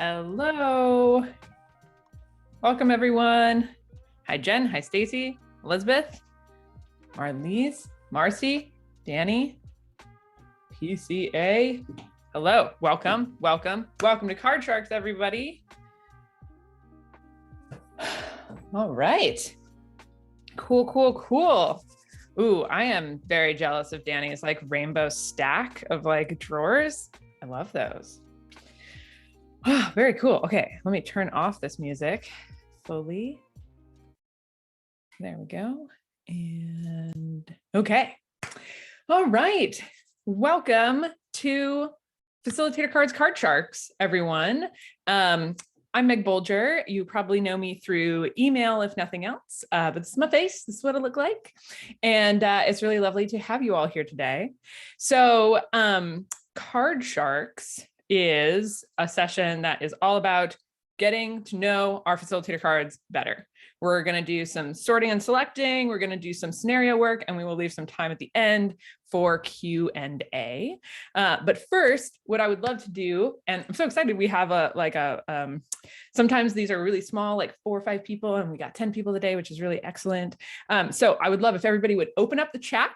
Hello. Welcome, everyone. Hi, Jen. Hi, Stacy, Elizabeth, Marlies, Marcy, Danny, PCA. Hello. Welcome, welcome, welcome to Card Sharks, everybody. All right. Cool, cool, cool. Ooh, I am very jealous of Danny's like rainbow stack of like drawers. I love those. Oh, very cool. Okay, let me turn off this music fully. There we go. And okay. All right. Welcome to Facilitator Cards, Card Sharks, everyone. I'm Meg Bolger. You probably know me through email, if nothing else, but this is my face. This is what I look like. And it's really lovely to have you all here today. So Card Sharks is a session that is all about getting to know our facilitator cards better. We're going to do some sorting and selecting. We're going to do some scenario work, and we will leave some time at the end for Q&A. But first, what I would love to do, and I'm so excited, we have sometimes these are really small, like 4 or 5 people, and we got 10 people today, which is really excellent. So I would love if everybody would open up the chat,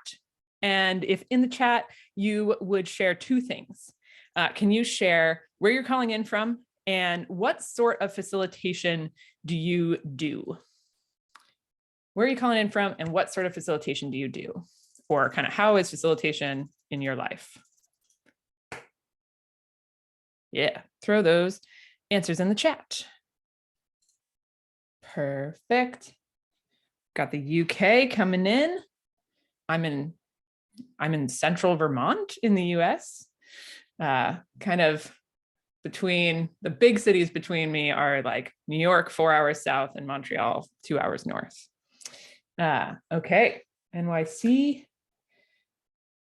and if in the chat you would share 2 things. Can you share where you're calling in from and what sort of facilitation do you do? Where are you calling in from and what sort of facilitation do you do? Or kind of how is facilitation in your life? Yeah, throw those answers in the chat. Perfect. Got the UK coming in. I'm in central Vermont in the US. Kind of between the big cities between me are like New York, 4 hours south, and Montreal, 2 hours north. Okay, NYC,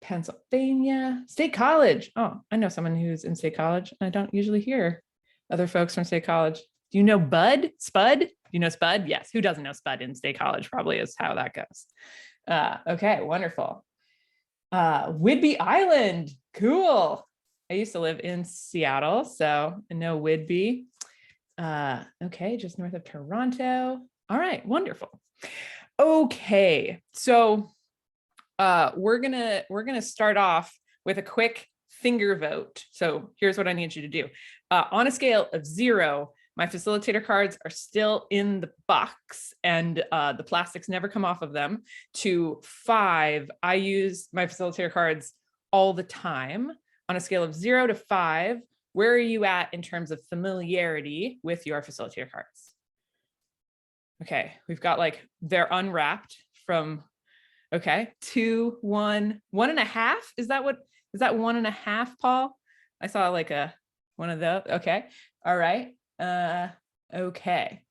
Pennsylvania, State College. Oh, I know someone who's in State College. I don't usually hear other folks from State College. Do you know Bud? Spud? Do you know Spud? Yes. Who doesn't know Spud in State College? Probably is how that goes. Okay, wonderful. Whidbey Island. Cool. I used to live in Seattle, so I know Whidbey. Okay, just north of Toronto. All right, wonderful. Okay, so we're gonna start off with a quick finger vote. So here's what I need you to do. On a scale of 0, my facilitator cards are still in the box and the plastics never come off of them, to 5, I use my facilitator cards all the time. On a scale of 0 to 5, where are you at in terms of familiarity with your facilitator cards? Okay, we've got like, they're unwrapped from, okay, 2, 1, 1.5. Is that 1.5, Paul? I saw like one of those. Okay, all right. Okay,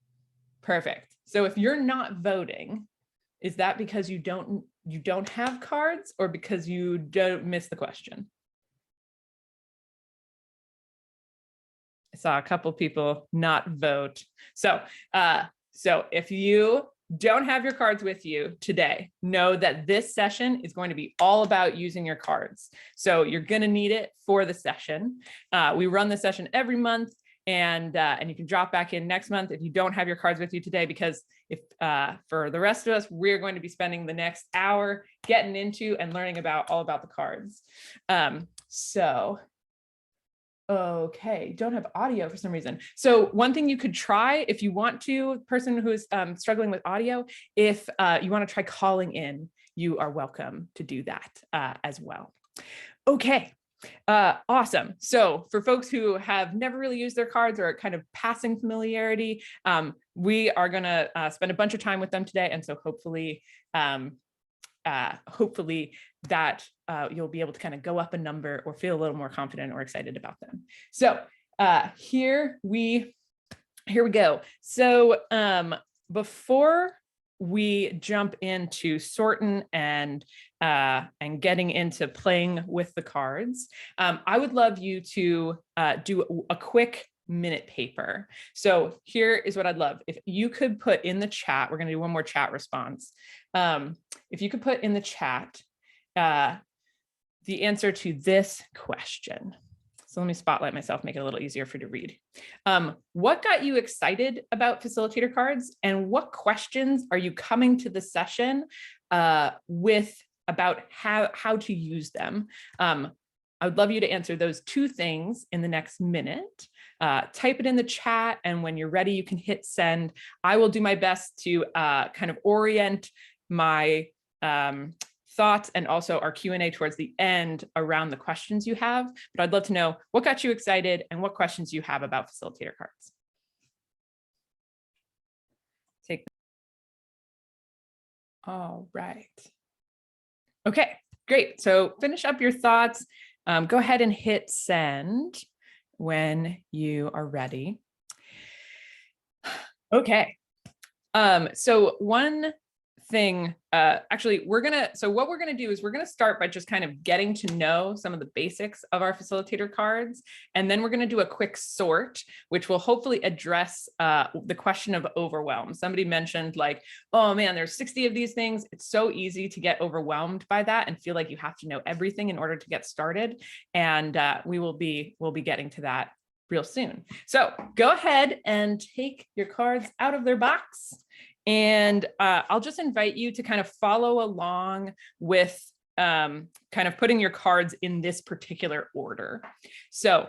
perfect. So if you're not voting, is that because you don't have cards or because you don't miss the question? I saw a couple people not vote. So if you don't have your cards with you today, know that this session is going to be all about using your cards. So you're going to need it for the session. We run the session every month, and you can drop back in next month if you don't have your cards with you today, because if for the rest of us, we're going to be spending the next hour getting into and learning all about the cards. Okay, don't have audio for some reason. So one thing you could try if you want to, person who is struggling with audio, if you want to try calling in, you are welcome to do that as well. Okay, awesome. So for folks who have never really used their cards or are kind of passing familiarity, we are going to spend a bunch of time with them today. And so hopefully that you'll be able to kind of go up a number or feel a little more confident or excited about them. So here we go. So before we jump into sorting and getting into playing with the cards, I would love you to do a quick minute paper. So here is what I'd love. If you could put in the chat, we're going to do one more chat response. If you could put in the chat the answer to this question. So So let me spotlight myself, make it a little easier for you to read. What got you excited about facilitator cards, and what questions are you coming to the session with about how to use them? I would love you to answer those two things in the next minute. Type it in the chat, and when you're ready, you can hit send. I will do my best to kind of orient my thoughts and also our Q&A towards the end around the questions you have. But I'd love to know what got you excited and what questions you have about facilitator cards. All right. Okay, great. So finish up your thoughts. Go ahead and hit send when you are ready. Okay. So one thing, actually, what we're gonna do is we're gonna start by just kind of getting to know some of the basics of our facilitator cards, and then we're gonna do a quick sort, which will hopefully address the question of overwhelm. Somebody mentioned like, oh man, there's 60 of these things. It's so easy to get overwhelmed by that and feel like you have to know everything in order to get started. And we'll be getting to that real soon. So go ahead and take your cards out of their box. And I'll just invite you to kind of follow along with kind of putting your cards in this particular order. So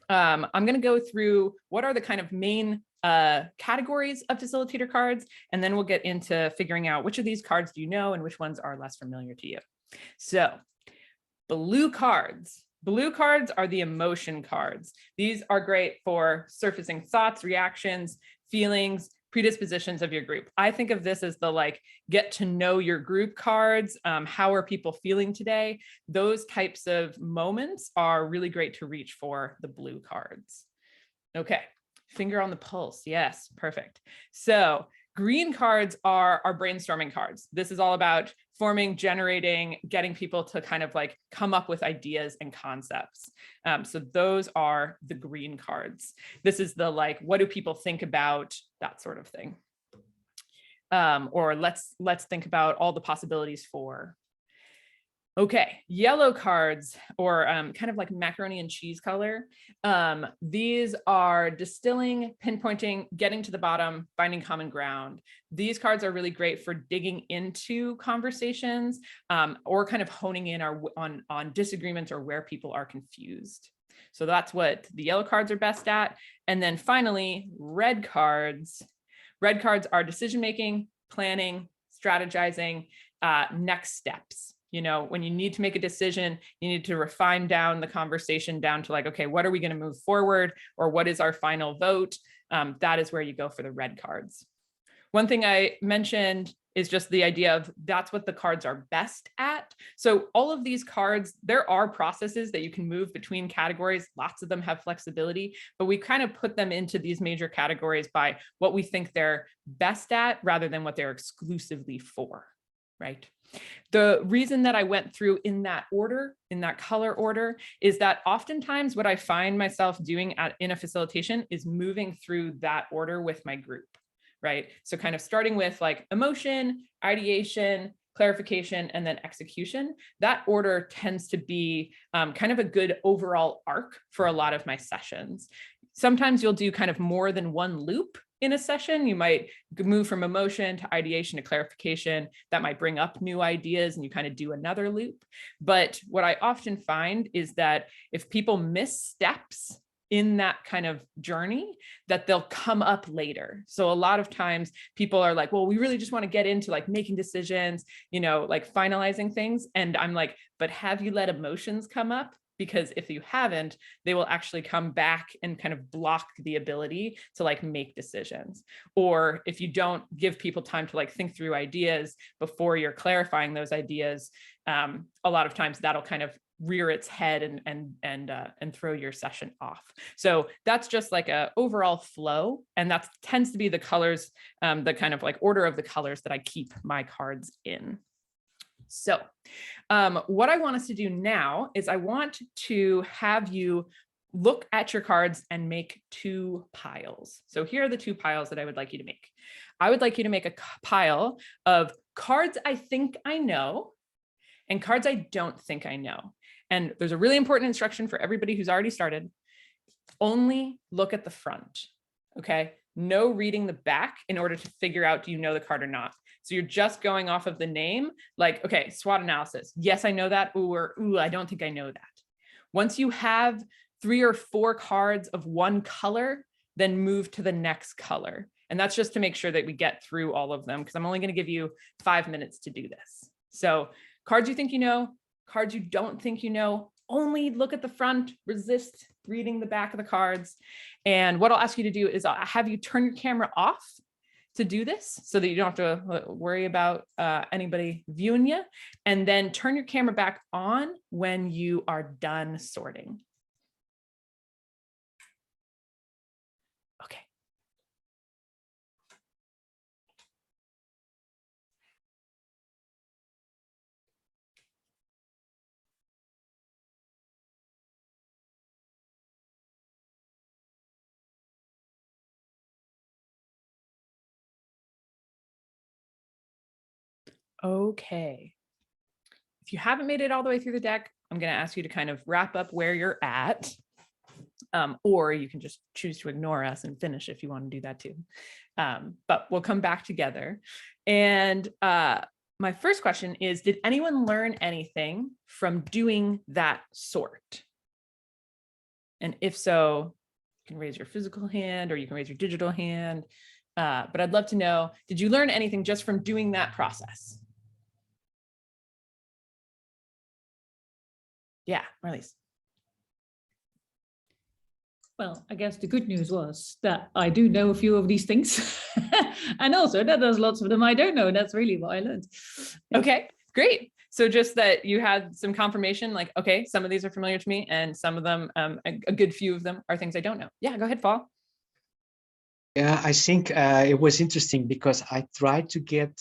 I'm going to go through what are the kind of main categories of facilitator cards, and then we'll get into figuring out which of these cards do you know and which ones are less familiar to you. So blue cards. Blue cards are the emotion cards. These are great for surfacing thoughts, reactions, feelings, predispositions of your group. I think of this as the like get to know your group cards. How are people feeling today? Those types of moments are really great to reach for the blue cards. Okay, finger on the pulse. Yes, perfect. So green cards are our brainstorming cards. This is all about forming, generating, getting people to kind of like come up with ideas and concepts. So those are the green cards. This is the like, what do people think about, that sort of thing. Or let's think about all the possibilities for. Okay, yellow cards, or kind of like macaroni and cheese color. These are distilling, pinpointing, getting to the bottom, finding common ground. These cards are really great for digging into conversations or kind of honing in on disagreements or where people are confused. So that's what the yellow cards are best at. And then finally, red cards. Red cards are decision-making, planning, strategizing, next steps. You know, when you need to make a decision, you need to refine down the conversation down to like, okay, what are we going to move forward? Or what is our final vote? That is where you go for the red cards. One thing I mentioned is just the idea of that's what the cards are best at. So all of these cards, there are processes that you can move between categories. Lots of them have flexibility, but we kind of put them into these major categories by what we think they're best at rather than what they're exclusively for, right? The reason that I went through in that order, in that color order, is that oftentimes what I find myself doing in a facilitation is moving through that order with my group, right? So kind of starting with like emotion, ideation, clarification, and then execution. That order tends to be kind of a good overall arc for a lot of my sessions. Sometimes you'll do kind of more than one loop in a session. You might move from emotion to ideation to clarification. That might bring up new ideas and you kind of do another loop. But what I often find is that if people miss steps in that kind of journey, that they'll come up later. So a lot of times people are like, well, we really just want to get into like making decisions, you know, like finalizing things. And I'm like, but have you let emotions come up? Because if you haven't, they will actually come back and kind of block the ability to like make decisions. Or if you don't give people time to like think through ideas before you're clarifying those ideas, a lot of times that'll kind of rear its head and throw your session off. So that's just like a overall flow. And that tends to be the colors, the kind of like order of the colors that I keep my cards in. So what I want us to do now is I want to have you look at your cards and make two piles. So here are the two piles that I would like you to make. I would like you to make a pile of cards I think I know and cards I don't think I know. And there's a really important instruction for everybody who's already started. Only look at the front, okay? No reading the back in order to figure out, do you know the card or not? So you're just going off of the name, like, okay, SWOT analysis. Yes, I know that, or ooh, I don't think I know that. Once you have 3 or 4 cards of one color, then move to the next color. And that's just to make sure that we get through all of them, because I'm only going to give you 5 minutes to do this. So cards you think you know, cards you don't think you know, only look at the front, resist reading the back of the cards. And what I'll ask you to do is I'll have you turn your camera off to do this so that you don't have to worry about anybody viewing you. And then turn your camera back on when you are done sorting. Okay. Okay. If you haven't made it all the way through the deck, I'm going to ask you to kind of wrap up where you're at, or you can just choose to ignore us and finish if you want to do that too. But we'll come back together. And my first question is, did anyone learn anything from doing that sort? And if so, you can raise your physical hand or you can raise your digital hand. But I'd love to know, did you learn anything just from doing that process? Yeah, Marlies. Well, I guess the good news was that I do know a few of these things. And also that there's lots of them I don't know. That's really what I learned. Okay, great. So just that you had some confirmation, like, okay, some of these are familiar to me and some of them, a good few of them are things I don't know. Yeah, go ahead, Paul. Yeah, I think it was interesting because I tried to get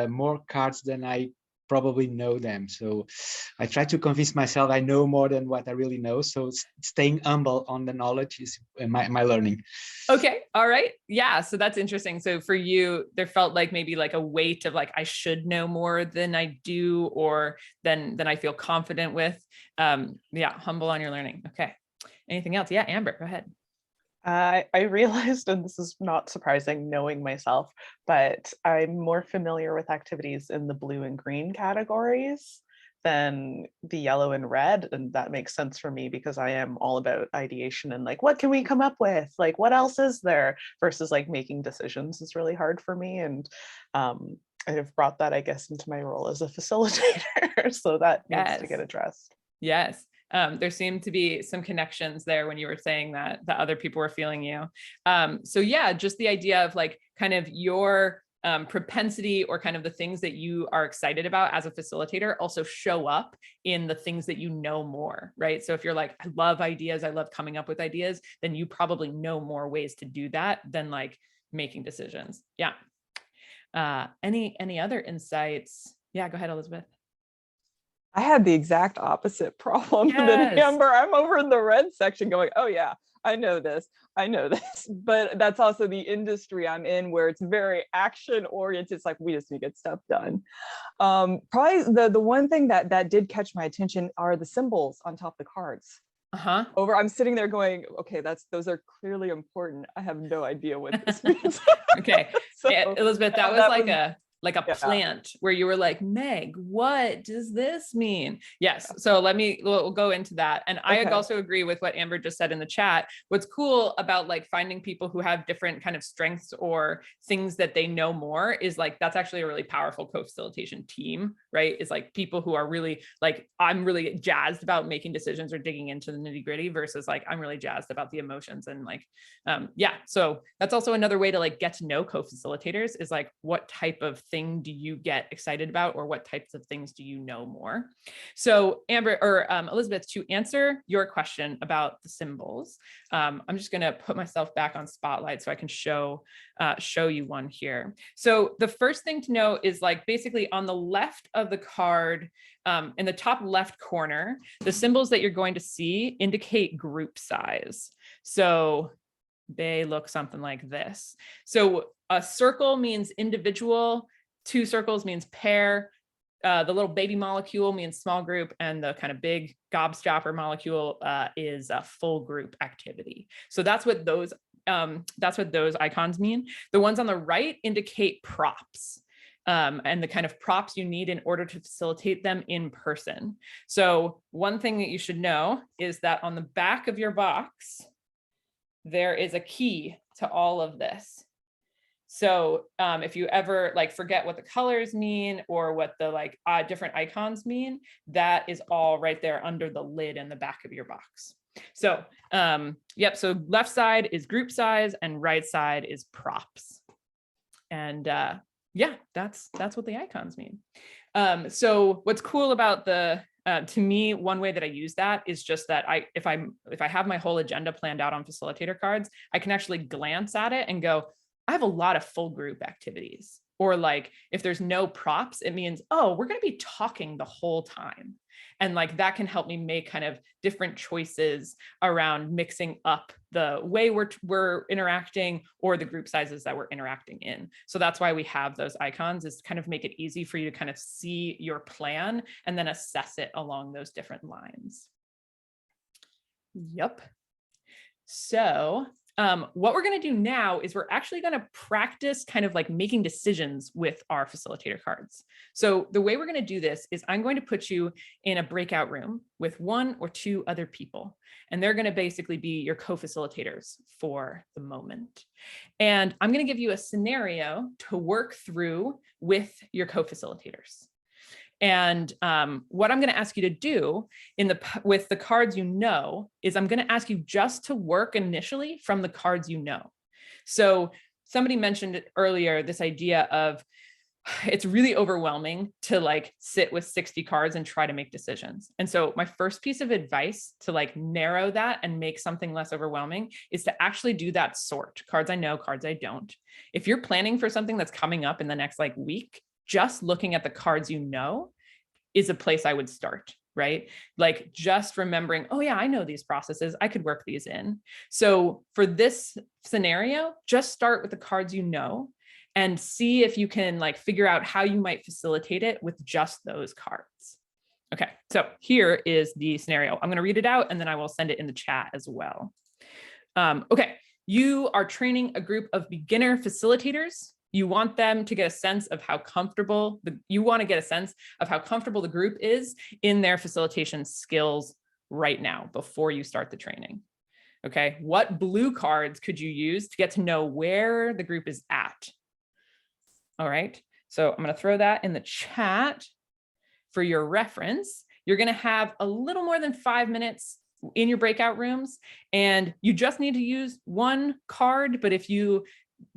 more cards than I probably know them. So I try to convince myself I know more than what I really know. So staying humble on the knowledge is my learning. Okay. All right. Yeah. So that's interesting. So for you, there felt like maybe like a weight of like, I should know more than I do, or than I feel confident with. Yeah. Humble on your learning. Okay. Anything else? Yeah. Amber, go ahead. I realized, and this is not surprising knowing myself, but I'm more familiar with activities in the blue and green categories than the yellow and red. And that makes sense for me because I am all about ideation and like, what can we come up with? Like, what else is there? Versus like making decisions is really hard for me. And I have brought that, I guess, into my role as a facilitator. So that needs to get addressed. Yes. There seemed to be some connections there when you were saying that other people were feeling you. So yeah, just the idea of like kind of your propensity or kind of the things that you are excited about as a facilitator also show up in the things that you know more, right? So if you're like, I love ideas, I love coming up with ideas, then you probably know more ways to do that than like making decisions. Yeah. Any other insights? Yeah, go ahead, Elizabeth. I had the exact opposite problem than Amber. I'm over in the red section going, oh yeah, I know this. But that's also the industry I'm in where it's very action oriented. It's like, we just need to get stuff done. Probably the one thing that did catch my attention are the symbols on top of the cards. I'm sitting there going, okay, those are clearly important. I have no idea what this means. Okay. So, yeah, Elizabeth, that was like a plant where you were like, Meg, what does this mean? Yes. So we'll go into that. And I also agree with what Amber just said in the chat. What's cool about like finding people who have different kind of strengths or things that they know more is like, that's actually a really powerful co-facilitation team, right? It's like people who are really like, I'm really jazzed about making decisions or digging into the nitty gritty versus like, I'm really jazzed about the emotions and like, yeah. So that's also another way to like get to know co-facilitators is like, what type of thing do you get excited about, or what types of things do you know more? So Amber or Elizabeth, to answer your question about the symbols, I'm just going to put myself back on Spotlight so I can show you one here. So the first thing to know is like basically on the left of the card, in the top left corner, the symbols that you're going to see indicate group size. So they look something like this. So a circle means individual, 2 circles means pair, the little baby molecule means small group, and the kind of big gobstopper molecule is a full group activity. So that's what those icons mean. The ones on the right indicate props. And the kind of props you need in order to facilitate them in person. So one thing that you should know is that on the back of your box, there is a key to all of this. So if you ever like forget what the colors mean or what the like different icons mean, that is all right there under the lid in the back of your box. So yep, so left side is group size and right side is props. And yeah, that's what the icons mean. So what's cool about the, to me, one way that I use that is just that if I have my whole agenda planned out on Facilitator Cards, I can actually glance at it and go, I have a lot of full group activities. Or like, if there's no props, it means, oh, we're going to be talking the whole time. And like, that can help me make kind of different choices around mixing up the way we're interacting or the group sizes that we're interacting in. So that's why we have those icons, is to kind of make it easy for you to kind of see your plan and then assess it along those different lines. Yep. So what we're going to do now is we're actually going to practice kind of like making decisions with our facilitator cards. So the way we're going to do this is I'm going to put you in a breakout room with 1 or 2 other people, and they're going to basically be your co-facilitators for the moment. And I'm going to give you a scenario to work through with your co-facilitators. And what I'm going to ask you to do with the cards you know is I'm going to ask you just to work initially from the cards you know. So somebody mentioned earlier this idea of it's really overwhelming to like sit with 60 cards and try to make decisions. And so my first piece of advice to like narrow that and make something less overwhelming is to actually do that sort. Cards I know, cards I don't. If you're planning for something that's coming up in the next like week, just looking at the cards you know is a place I would start, right? Like just remembering, oh yeah, I know these processes, I could work these in. So for this scenario, just start with the cards you know and see if you can like figure out how you might facilitate it with just those cards. Okay, so here is the scenario. I'm going to read it out and then I will send it in the chat as well. Okay, you are training a group of beginner facilitators. You want them to get a sense of how comfortable the group is in their facilitation skills right now before you start the training. Okay, what blue cards could you use to get to know where the group is at? All right, so I'm going to throw that in the chat for your reference. You're going to have a little more than 5 minutes in your breakout rooms, and you just need to use 1 card, but if you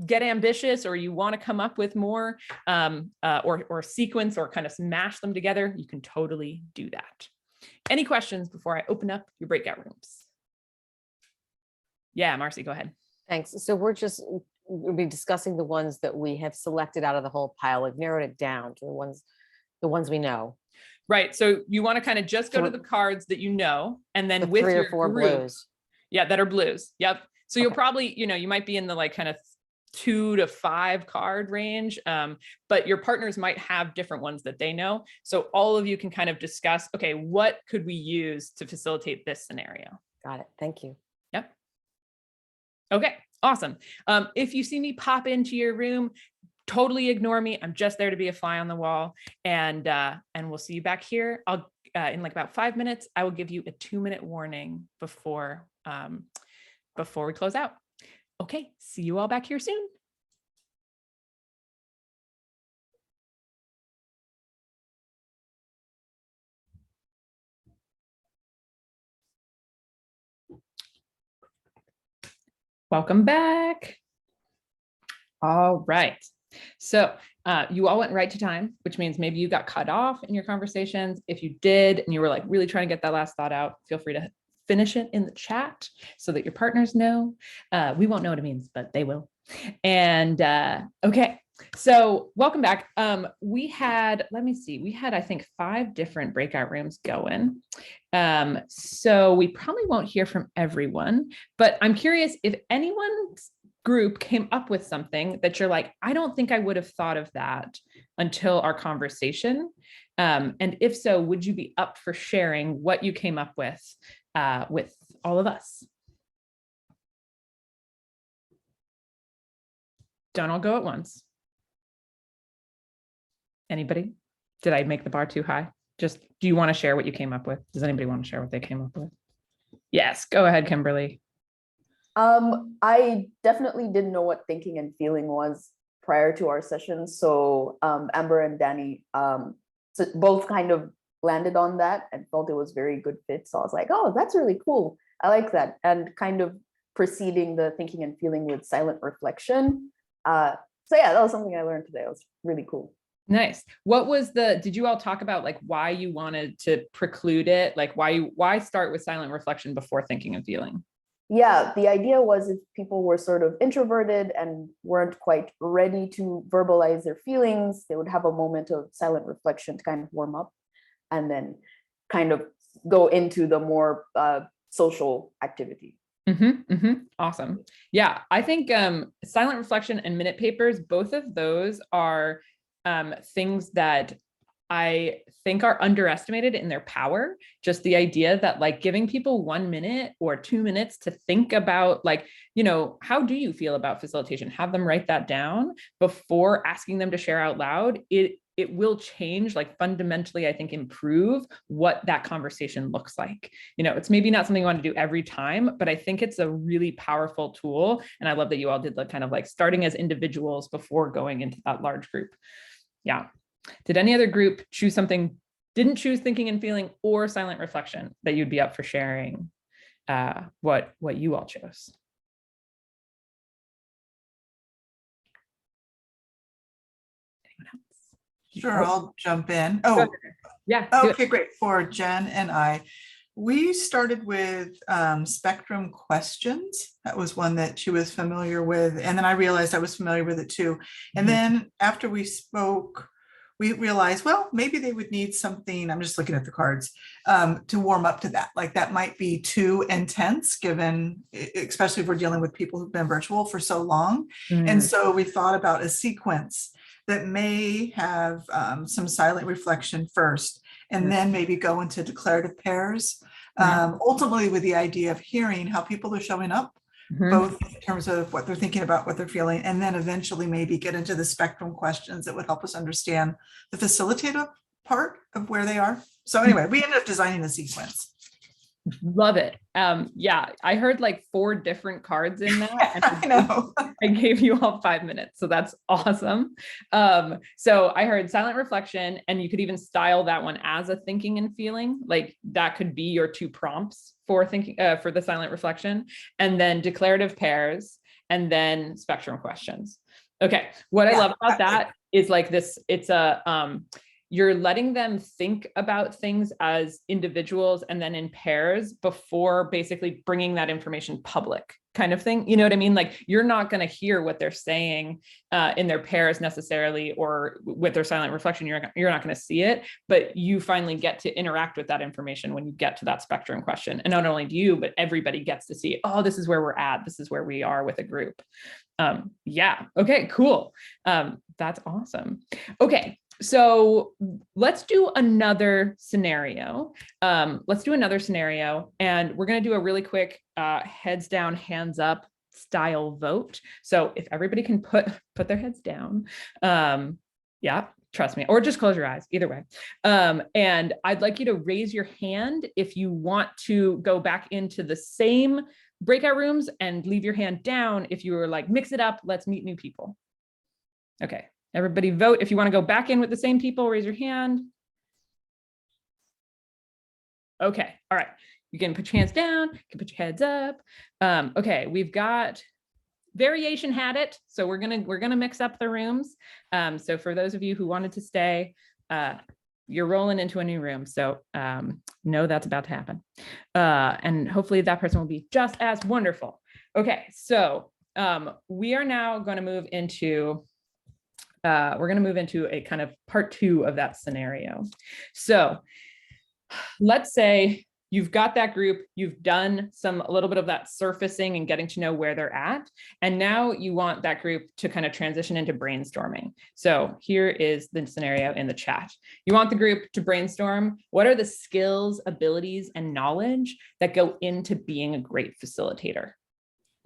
get ambitious or you want to come up with more or sequence or kind of smash them together, you can totally do that. Any questions before I open up your breakout rooms? Yeah, Marcy, go ahead. Thanks. So we'll be discussing the ones that we have selected out of the whole pile. We've narrowed it down to the ones we know. Right. So you want to kind of just go to the cards that you know, and then with 3 your or 4 group, blues. Yeah, that are blues. Yep. So you'll probably, you might be in the like kind of 2 to 5 card range, but your partners might have different ones that they know. So all of you can kind of discuss, okay, what could we use to facilitate this scenario? Got it. Thank you. Yep. Okay, awesome. If you see me pop into your room, totally ignore me. I'm just there to be a fly on the wall, and we'll see you back here. I'll in like about 5 minutes. I will give you a 2-minute warning before we close out. Okay, see you all back here soon. Welcome back. All right. So you all went right to time, which means maybe you got cut off in your conversations. If you did, and you were like really trying to get that last thought out, feel free to finish it in the chat so that your partners know. We won't know what it means, but they will. And okay, so welcome back. We had, I think 5 different breakout rooms going. So we probably won't hear from everyone, but I'm curious if anyone's group came up with something that you're like, I don't think I would have thought of that until our conversation. And if so, would you be up for sharing what you came up with all of us? Don't all go at once. Anybody? Did I make the bar too high? Just, do you want to share what you came up with? Does anybody want to share what they came up with? Yes, go ahead, Kimberly. I definitely didn't know what thinking and feeling was prior to our session. So Amber and Danny so both kind of landed on that and felt it was very good fit. So I was like, oh, that's really cool. I like that. And kind of preceding the thinking and feeling with silent reflection. So yeah, that was something I learned today. It was really cool. Nice. What was did you all talk about like why you wanted to preclude it? Like why start with silent reflection before thinking and feeling? Yeah, the idea was if people were sort of introverted and weren't quite ready to verbalize their feelings, they would have a moment of silent reflection to kind of warm up and then kind of go into the more social activity. Awesome. Yeah, I think silent reflection and minute papers, both of those are things that I think are underestimated in their power. Just the idea that like giving people 1 minute or 2 minutes to think about like, you know, how do you feel about facilitation? Have them write that down before asking them to share out loud. It will change, like fundamentally, I think, improve what that conversation looks like. You know, it's maybe not something you want to do every time, but I think it's a really powerful tool. And I love that you all did like kind of like starting as individuals before going into that large group. Yeah. Did any other group choose something, didn't choose thinking and feeling or silent reflection that you'd be up for sharing what you all chose? Anyone else? Sure, I'll jump in. Oh, yeah. Okay, great. For Jen and I, we started with spectrum questions. That was one that she was familiar with. And then I realized I was familiar with it too. And then after we spoke, we realized, well, maybe they would need something, I'm just looking at the cards, to warm up to that. Like that might be too intense given, especially if we're dealing with people who've been virtual for so long. And so we thought about a sequence that may have some silent reflection first, and then maybe go into declarative pairs, ultimately with the idea of hearing how people are showing up, both in terms of what they're thinking about, what they're feeling, and then eventually maybe get into the spectrum questions that would help us understand the facilitator part of where they are. So anyway, we ended up designing the sequence. Love it. Yeah, I heard like 4 different cards in that. And I know. I gave you all 5 minutes, so that's awesome. So I heard silent reflection, and you could even style that one as a thinking and feeling. Like that could be your 2 prompts for thinking for the silent reflection, and then declarative pairs, and then spectrum questions. Okay, what I love about that is like this. It's a you're letting them think about things as individuals and then in pairs before basically bringing that information public kind of thing. You know what I mean? Like you're not going to hear what they're saying in their pairs necessarily, or with their silent reflection, you're not going to see it, but you finally get to interact with that information when you get to that spectrum question. And not only do you, but everybody gets to see, oh, this is where we're at. This is where we are with a group. Yeah. Okay, cool. That's awesome. Okay. So let's do another scenario. And we're going to do a really quick heads down, hands up style vote. So if everybody can put their heads down, yeah, trust me, or just close your eyes, either way. And I'd like you to raise your hand if you want to go back into the same breakout rooms, and leave your hand down if you were like, mix it up, let's meet new people. Okay. Everybody vote. If you want to go back in with the same people, raise your hand. Okay. All right. You can put your hands down. You can put your heads up. Okay. We've got variation had it. So we're gonna mix up the rooms. So for those of you who wanted to stay, you're rolling into a new room. So know that's about to happen. And hopefully that person will be just as wonderful. Okay. So we are now going to move into a kind of part 2 of that scenario. So let's say you've got that group, you've done a little bit of that surfacing and getting to know where they're at. And now you want that group to kind of transition into brainstorming. So here is the scenario in the chat. You want the group to brainstorm, what are the skills, abilities, and knowledge that go into being a great facilitator?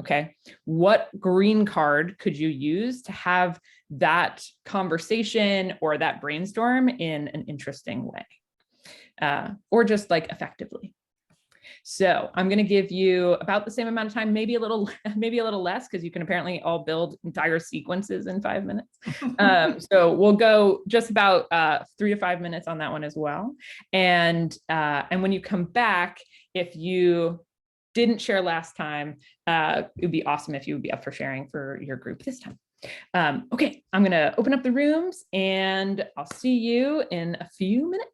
Okay, what green card could you use to have that conversation or that brainstorm in an interesting way? Or just like effectively. So I'm going to give you about the same amount of time, maybe a little less, because you can apparently all build entire sequences in 5 minutes. So we'll go just about 3 to 5 minutes on that one as well. And when you come back, if you didn't share last time, it would be awesome if you would be up for sharing for your group this time. Okay, I'm going to open up the rooms and I'll see you in a few minutes.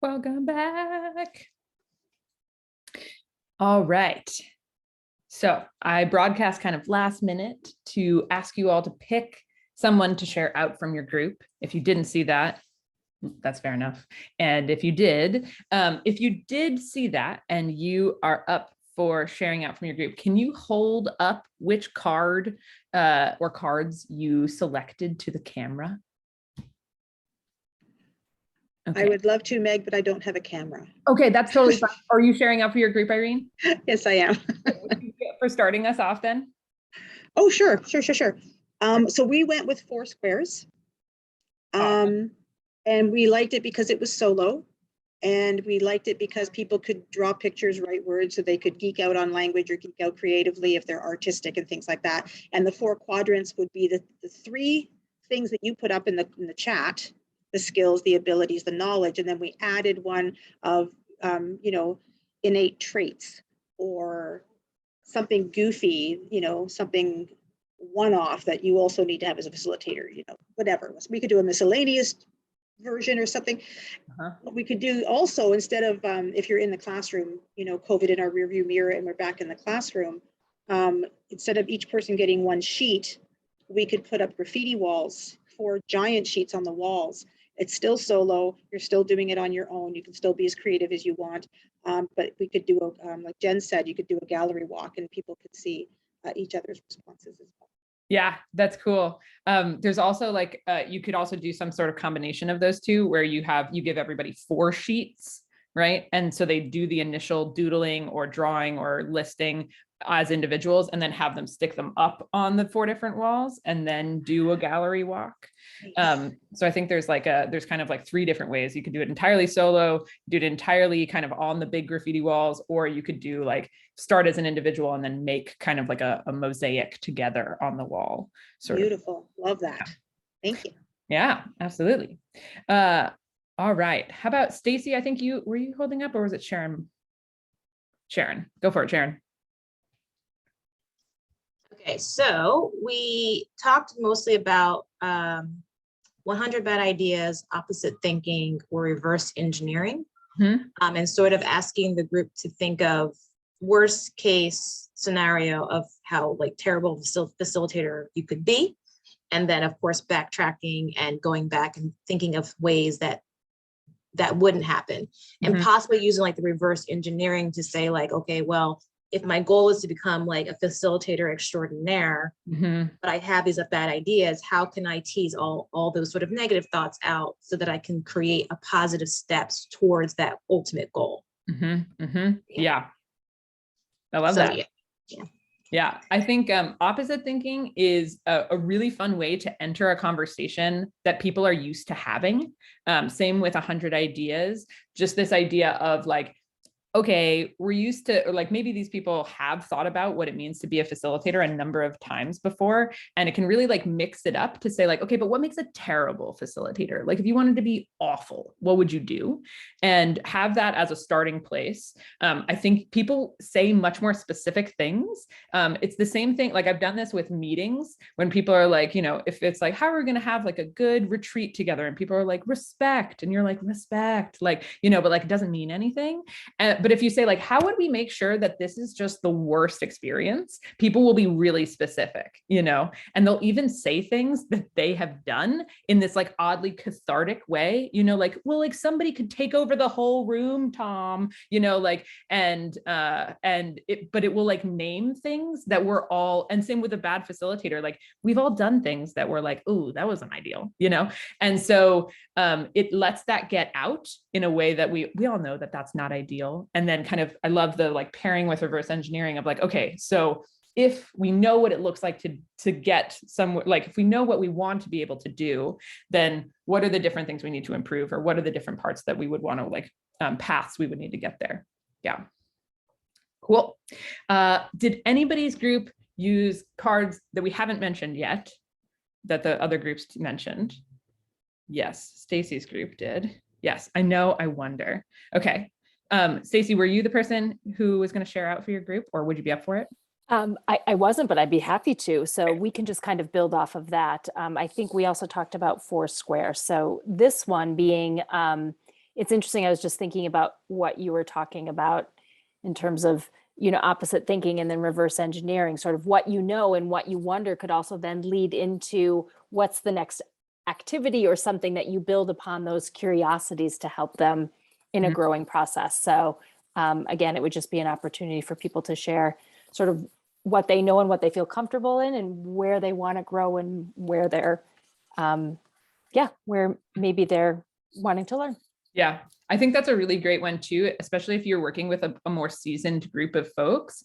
Welcome back. All right. So I broadcast kind of last minute to ask you all to pick someone to share out from your group. If you didn't see that, that's fair enough. And if you did see that and you are up for sharing out from your group, can you hold up which card or cards you selected to the camera? Okay. I would love to, Meg, but I don't have a camera. Okay, that's totally fine. Are you sharing out for your group, Irene? Yes, I am. For starting us off then? Oh, sure. So we went with 4 squares. And we liked it because it was solo. And we liked it because people could draw pictures, write words, so they could geek out on language or geek out creatively if they're artistic and things like that. And the 4 quadrants would be the 3 things that you put up in the chat: the skills, the abilities, the knowledge. And then we added one of, innate traits or something goofy, something one-off that you also need to have as a facilitator, whatever. So we could do a miscellaneous version or something. What we could do also, instead of, if you're in the classroom, COVID in our rearview mirror and we're back in the classroom, instead of each person getting 1 sheet, we could put up graffiti walls, 4 giant sheets on the walls. It's still solo. You're still doing it on your own. You can still be as creative as you want. But we could do, like Jen said, you could do a gallery walk and people could see each other's responses as well. Yeah, that's cool. There's also like, you could also do some sort of combination of those two where you give everybody 4 sheets, right? And so they do the initial doodling or drawing or listing as individuals and then have them stick them up on the 4 different walls and then do a gallery walk. So I think there's kind of like 3 different ways. You could do it entirely solo, do it entirely kind of on the big graffiti walls, or you could do like start as an individual and then make kind of like a mosaic together on the wall. Beautiful. Love that. Thank you. Yeah, absolutely. All right. How about Stacy? I think were you holding up or was it Sharon? Sharon, go for it, Sharon. Okay, so we talked mostly about 100 bad ideas, opposite thinking, or reverse engineering, and sort of asking the group to think of worst case scenario of how like terrible facilitator you could be. And then of course, backtracking and going back and thinking of ways that wouldn't happen, and possibly using like the reverse engineering to say like, okay, well, if my goal is to become like a facilitator extraordinaire, but I have these bad ideas, how can I tease all those sort of negative thoughts out so that I can create a positive steps towards that ultimate goal? Yeah. I love that. Yeah. I think opposite thinking is a really fun way to enter a conversation that people are used to having. Same with 100 ideas, just this idea of like, okay, we're used to, or like maybe these people have thought about what it means to be a facilitator a number of times before, and it can really like mix it up to say like, okay, but what makes a terrible facilitator? Like if you wanted to be awful, what would you do? And have that as a starting place. I think people say much more specific things. It's the same thing. Like I've done this with meetings when people are like, if it's like, how are we going to have like a good retreat together? And people are like, respect. And you're like, respect, like, but like, it doesn't mean anything. but if you say like, how would we make sure that this is just the worst experience? People will be really specific, you know, and they'll even say things that they have done in this like oddly cathartic way, you know, like, well, like somebody could take over the whole room, Tom, you know, like, but it will like name things that we're all, and same with a bad facilitator, like we've all done things that were like, oh, that wasn't ideal, you know? And so it lets that get out in a way that we all know that that's not ideal. And then kind of, I love the like pairing with reverse engineering of like, okay, so if we know what it looks like to get somewhere, like if we know what we want to be able to do, then what are the different things we need to improve, or what are the different parts that we would want to like paths we would need to get there? Yeah. Cool. Did anybody's group use cards that we haven't mentioned yet, that the other groups mentioned? Yes, Stacy's group did. Yes, I know, I wonder. Okay. Stacy, were you the person who was going to share out for your group, or would you be up for it? I wasn't, but I'd be happy to. So we can just kind of build off of that. I think we also talked about Foursquare. So this one being, it's interesting. I was just thinking about what you were talking about in terms of, you know, opposite thinking and then reverse engineering, sort of what you know and what you wonder could also then lead into what's the next activity or something that you build upon those curiosities to help them in a growing process. So again, it would just be an opportunity for people to share sort of what they know and what they feel comfortable in and where they want to grow and where they're, where maybe they're wanting to learn. Yeah, I think that's a really great one too, especially if you're working with a more seasoned group of folks.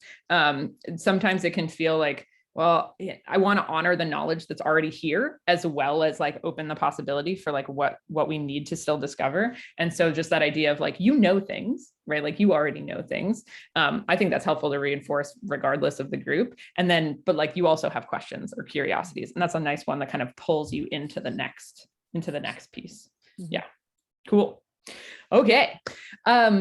Sometimes it can feel like, well, I want to honor the knowledge that's already here, as well as like open the possibility for like what we need to still discover. And so just that idea of like, you know things, right? Like you already know things. I think that's helpful to reinforce regardless of the group. And then, but like you also have questions or curiosities, and that's a nice one that kind of pulls you into the next piece. Yeah, cool. Okay,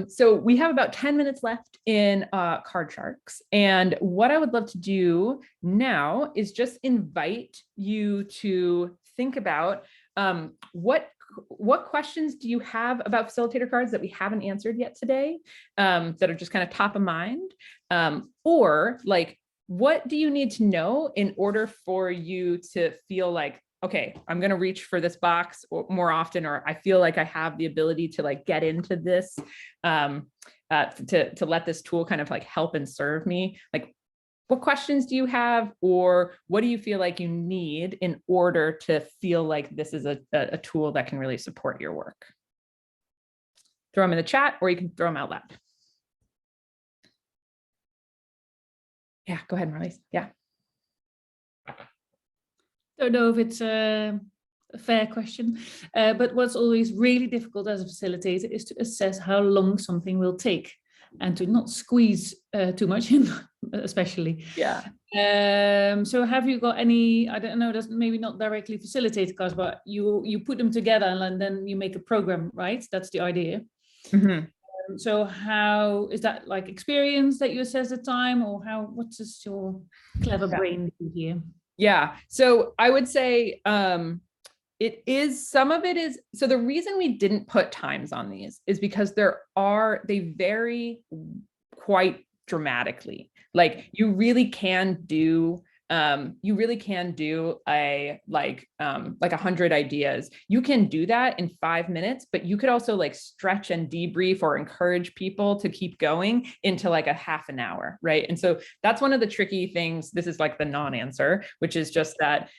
so we have about 10 minutes left in Card Sharks. And what I would love to do now is just invite you to think about what questions do you have about facilitator cards that we haven't answered yet today, that are just kind of top of mind, or like, what do you need to know in order for you to feel like, okay, I'm going to reach for this box more often, or I feel like I have the ability to like get into this, to let this tool kind of like help and serve me. Like, what questions do you have, or what do you feel like you need in order to feel like this is a tool that can really support your work? Throw them in the chat, or you can throw them out loud. Yeah, go ahead, Marlies. Yeah. Don't know if it's a fair question, but what's always really difficult as a facilitator is to assess how long something will take and to not squeeze too much in, especially. Yeah. So have you got any, I don't know, that's maybe not directly facilitator cards, but you put them together and then you make a program, right? That's the idea. Mm-hmm. So how is that, like experience that you assess the time, or what's just your clever brain do here? Yeah, so I would say it is, some of it is, so the reason we didn't put times on these is because they vary quite dramatically. Like you really can do a like 100 ideas. You can do that in 5 minutes, but you could also like stretch and debrief or encourage people to keep going into like a half an hour, right? And so that's one of the tricky things. This is like the non-answer, which is just that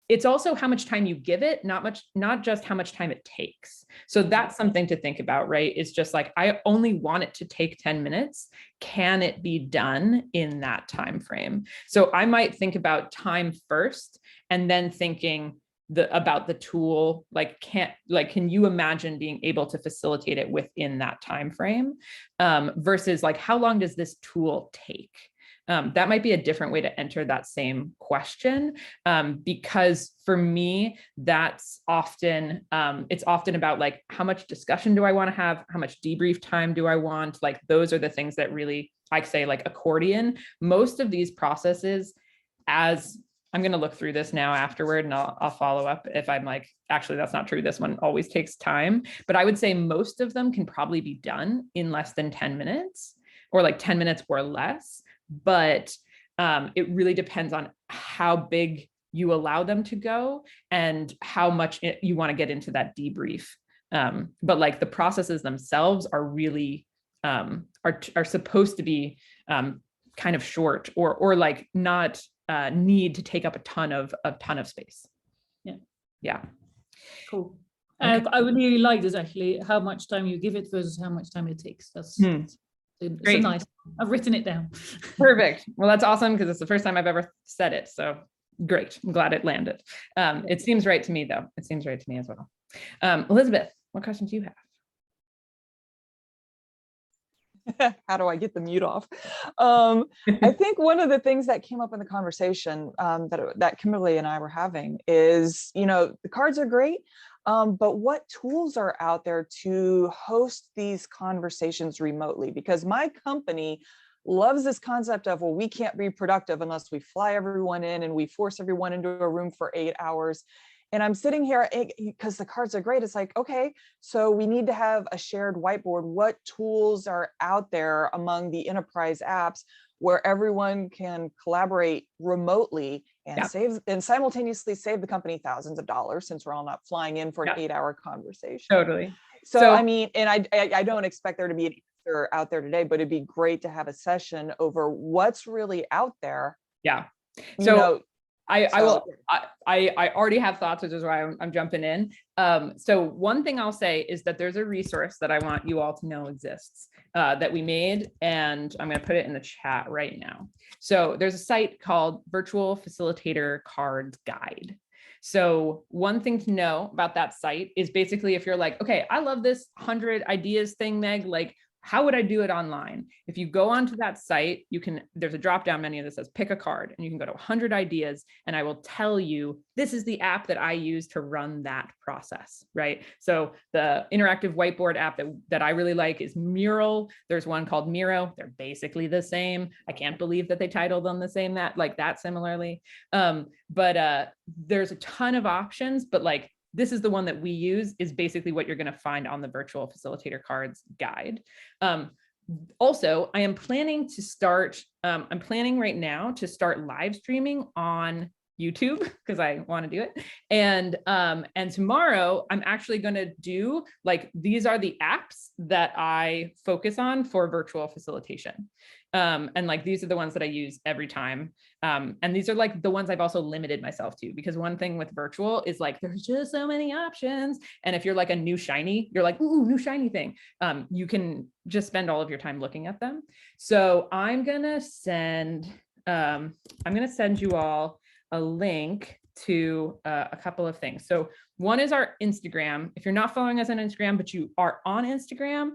it's also how much time you give it, not just how much time it takes. So that's something to think about, right? It's just like, I only want it to take 10 minutes. Can it be done in that time frame? So I might think about time first, and then thinking about the tool, can you imagine being able to facilitate it within that time frame, versus like, how long does this tool take? That might be a different way to enter that same question, because for me, that's often, it's often about like, how much discussion do I want to have? How much debrief time do I want? Like, those are the things that really, I say, like accordion most of these processes as I'm going to look through this now afterward, and I'll follow up if I'm like, actually, that's not true. This one always takes time, but I would say most of them can probably be done in less than 10 minutes or like 10 minutes or less. But it really depends on how big you allow them to go and how much you want to get into that debrief. But like the processes themselves are really, are supposed to be kind of short or like not need to take up a ton of space. Yeah. Cool. Okay. I would really like this actually, how much time you give it versus how much time it takes. That's it's Great. a nice, I've written it down. Perfect. Well, that's awesome because it's the first time I've ever said it. So great. I'm glad it landed. It seems right to me though. It seems right to me as well. Elizabeth, what questions do you have? How do I get the mute off? I think one of the things that came up in the conversation that Kimberly and I were having is, the cards are great, but what tools are out there to host these conversations remotely? Because my company loves this concept of, well, we can't be productive unless we fly everyone in and we force everyone into a room for 8 hours. And I'm sitting here because the cards are great. It's like, okay, so we need to have a shared whiteboard. What tools are out there among the enterprise apps where everyone can collaborate remotely and save and simultaneously save the company thousands of dollars, since we're all not flying in for an 8-hour conversation. Totally. So I mean, and I don't expect there to be an answer out there today, but it'd be great to have a session over what's really out there. Yeah. So I already have thoughts, which is why I'm jumping in. So one thing I'll say is that there's a resource that I want you all to know exists that we made, and I'm going to put it in the chat right now. So there's a site called Virtual Facilitator Cards Guide. So one thing to know about that site is basically if you're like, okay, I love this 100 ideas thing, Meg, like, how would I do it online? If you go onto that site, there's a drop-down menu that says pick a card, and you can go to 100 ideas, and I will tell you, this is the app that I use to run that process, right? So the interactive whiteboard app that I really like is Mural. There's one called Miro. They're basically the same. I can't believe that they titled them the same, like that similarly. But there's a ton of options, but like, this is the one that we use, is basically what you're going to find on the Virtual Facilitator Cards Guide. Also, I am planning to start, I'm planning right now to start live streaming on YouTube because I want to do it. And tomorrow I'm actually going to do, like, these are the apps that I focus on for virtual facilitation. And like, these are the ones that I use every time. And these are like the ones I've also limited myself to, because one thing with virtual is like, there's just so many options. And if you're like a new shiny, you're like, ooh, new shiny thing. You can just spend all of your time looking at them. So I'm going to send you all a link to a couple of things. So one is our Instagram. If you're not following us on Instagram, but you are on Instagram,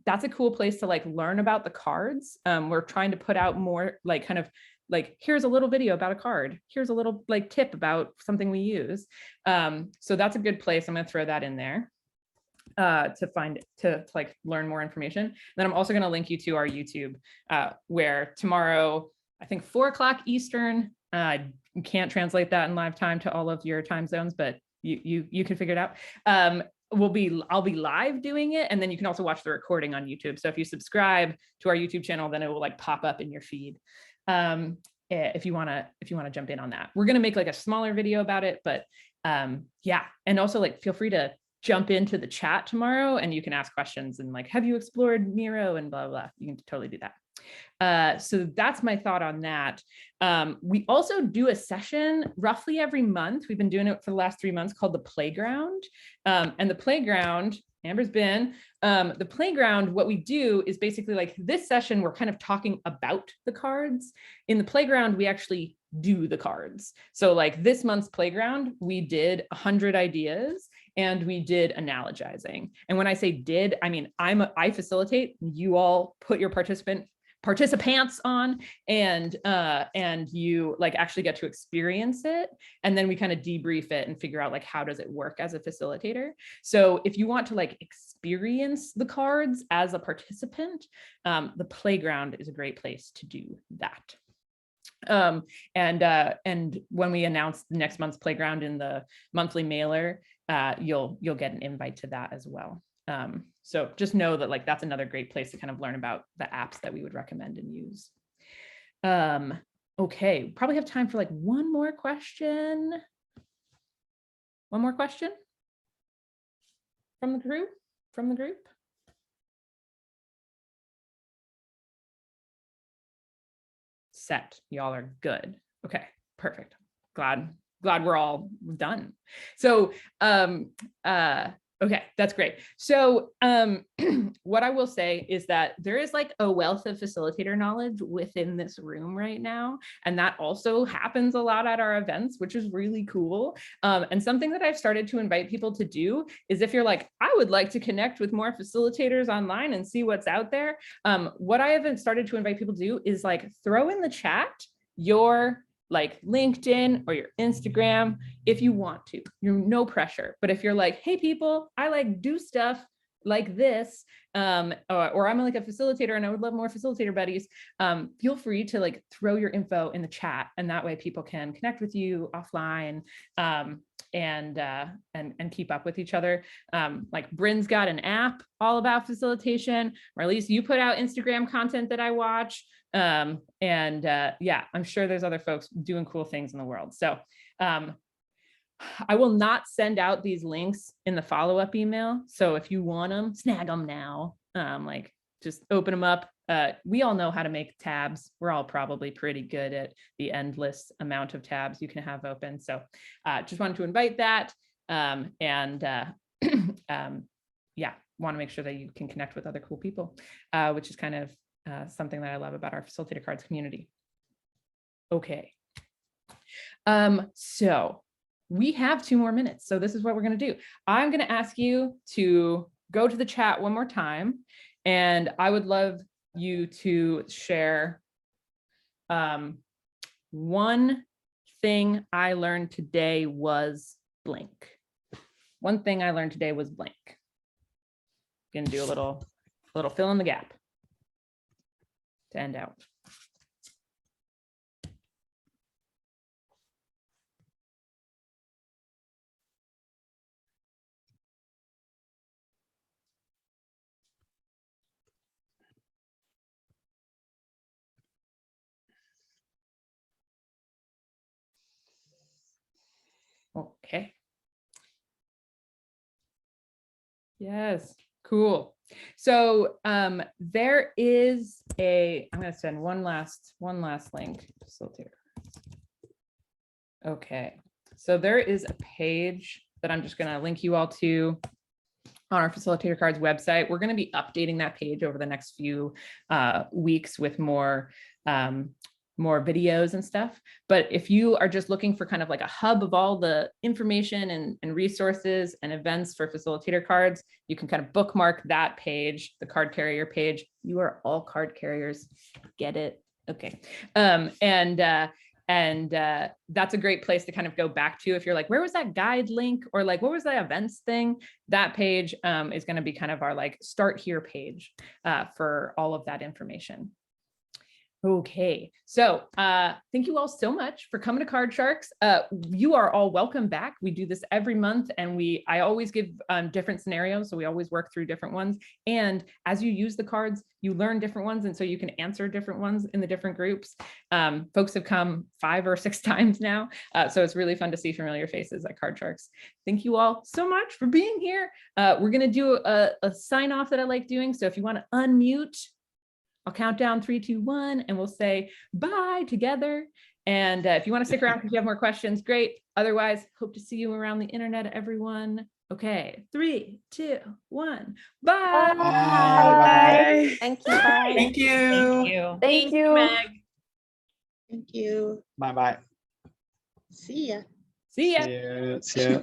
that's a cool place to like learn about the cards. We're trying to put out more like kind of like, here's a little video about a card. Here's a little like tip about something we use. So that's a good place. I'm going to throw that in there to like learn more information. And then I'm also going to link you to our YouTube where tomorrow, I think 4 o'clock Eastern, you can't translate that in live time to all of your time zones, but you can figure it out. I'll be live doing it, and then you can also watch the recording on YouTube. So if you subscribe to our YouTube channel, then it will like pop up in your feed. If you want to jump in on that, we're gonna make like a smaller video about it, but yeah, and also like feel free to jump into the chat tomorrow, and you can ask questions and like, have you explored Miro and blah blah. You can totally do that. So that's my thought on that. We also do a session roughly every month. We've been doing it for the last 3 months, called the Playground. And the Playground, Amber's been, the Playground, what we do is basically like this session, we're kind of talking about the cards. In the Playground, we actually do the cards. So like this month's Playground, we did 100 ideas and we did analogizing. And when I say did, I mean, I facilitate, you all put your participants on, and you like actually get to experience it, and then we kind of debrief it and figure out like, how does it work as a facilitator. So if you want to like experience the cards as a participant, the Playground is a great place to do that. And when we announce the next month's playground in the monthly mailer, you'll get an invite to that as well. So just know that like that's another great place to kind of learn about the apps that we would recommend and use. Okay, probably have time for like one more question. One more question from the group? Set, y'all are good. Okay, perfect. Glad we're all done. So okay, that's great. So what I will say is that there is like a wealth of facilitator knowledge within this room right now. And that also happens a lot at our events, which is really cool. And something that I've started to invite people to do is if you're like, I would like to connect with more facilitators online and see what's out there. What I have started to invite people to do is like throw in the chat your like LinkedIn or your Instagram if you want to. You're no pressure. But if you're like, hey people, I like do stuff like this, or I'm like a facilitator and I would love more facilitator buddies, feel free to like throw your info in the chat, and that way people can connect with you offline and keep up with each other. Like Bryn's got an app all about facilitation, or at least you put out Instagram content that I watch. Yeah, I'm sure there's other folks doing cool things in the world. So I will not send out these links in the follow-up email. So if you want them, snag them now. Like just open them up. We all know how to make tabs. We're all probably pretty good at the endless amount of tabs you can have open. So just wanted to invite that. Yeah, want to make sure that you can connect with other cool people, which is kind of something that I love about our Facilitator Cards community. Okay. So we have 2 more minutes. So this is what we're going to do. I'm going to ask you to go to the chat one more time, and I would love you to share one thing I learned today was blank. One thing I learned today was blank. Going to do a little fill in the gap to end out. Okay. Yes, cool. So there is I'm going to send one last link. Facilitator. Okay. So there is a page that I'm just going to link you all to on our Facilitator Cards website. We're going to be updating that page over the next few weeks with more videos and stuff. But if you are just looking for kind of like a hub of all the information and resources and events for Facilitator Cards, you can kind of bookmark that page, the card carrier page. You are all card carriers. Get it? Okay. That's a great place to kind of go back to if you're like, where was that guide link? Or like, what was that events thing? That page is going to be kind of our like start here page for all of that information. Okay, so thank you all so much for coming to Card Sharks. You are all welcome back. We do this every month, and I always give different scenarios, so we always work through different ones. And as you use the cards, you learn different ones, and so you can answer different ones in the different groups. Folks have come 5 or 6 times now, so it's really fun to see familiar faces at Card Sharks. Thank you all so much for being here. We're going to do a sign off that I like doing, so if you want to unmute, I'll count down 3, 2, 1, and we'll say bye together. And if you want to stick around because you have more questions, great. Otherwise, hope to see you around the internet, everyone. Okay, 3, 2, 1. Bye. Bye. Thank you. Bye. Thank you. Thank you. Thank you. Meg. Thank you. Bye-bye. See ya. See ya. See ya.